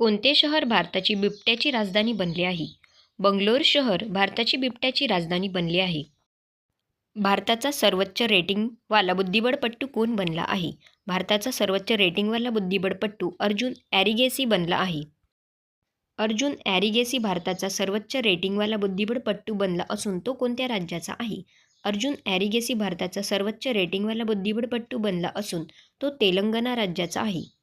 कोणते शहर भारताची बिबट्याची राजधानी बनले आहे? बंगलोर शहर भारताची बिबट्याची राजधानी बनले आहे. भारताचा सर्वोच्च रेटिंगवाला बुद्धिबळपट्टू कोण बनला आहे? भारताचा सर्वोच्च रेटिंगवाला बुद्धिबळपट्टू अर्जुन ॲरिगेसी बनला आहे. अर्जुन ॲरिगेसी भारताचा सर्वोच्च रेटिंगवाला बुद्धिबळपट्टू बनला असून तो कोणत्या राज्याचा आहे? अर्जुन ॲरिगेसी भारताचा सर्वोच्च रेटिंगवाला बुद्धिबळपट्टू बनला असून तो तेलंगणा राज्याचा आहे.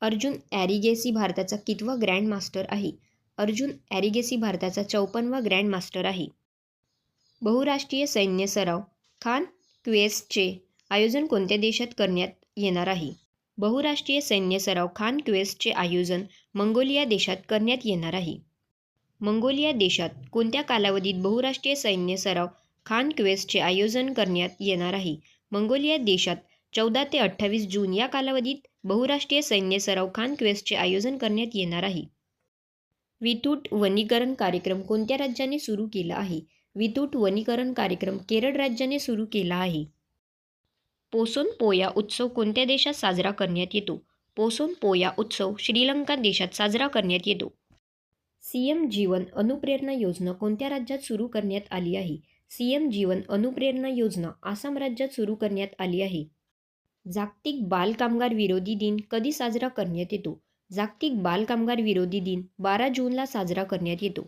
अर्जुन ॲरिगेसी भारताचा कितवा ग्रँड मास्टर आहे? अर्जुन ॲरिगेसी भारताचा 54वा ग्रँड मास्टर आहे. बहुराष्ट्रीय सैन्य सराव खान क्वेस्टचे आयोजन कोणत्या देशात करण्यात येणार आहे? बहुराष्ट्रीय सैन्य सराव खान क्वेस्टचे आयोजन मंगोलिया देशात करण्यात येणार आहे. मंगोलिया देशात कोणत्या कालावधीत बहुराष्ट्रीय सैन्य सराव खान क्वेस्टचे आयोजन करण्यात येणार आहे? मंगोलिया देशात 14 ते 28 जून या कालावधीत बहुराष्ट्रीय सैन्य सराव खान क्वेस्टचे आयोजन करण्यात येणार आहे. विथूट वनीकरण कार्यक्रम कोणत्या राज्याने सुरू केला आहे? विथूट वनीकरण कार्यक्रम केरळ राज्याने सुरू केला आहे. पोसोन पोया उत्सव कोणत्या देशात साजरा करण्यात येतो? पोसोन पोया उत्सव श्रीलंका देशात साजरा करण्यात येतो. सीएम जीवन अनुप्रेरणा योजना कोणत्या राज्यात सुरू करण्यात आली आहे? सीएम जीवन अनुप्रेरणा योजना आसाम राज्यात सुरू करण्यात आली आहे. जागतिक बालकामगार विरोधी दिन कधी साजरा करण्यात येतो? जागतिक बालकामगार विरोधी दिन 12 जूनला साजरा करण्यात येतो.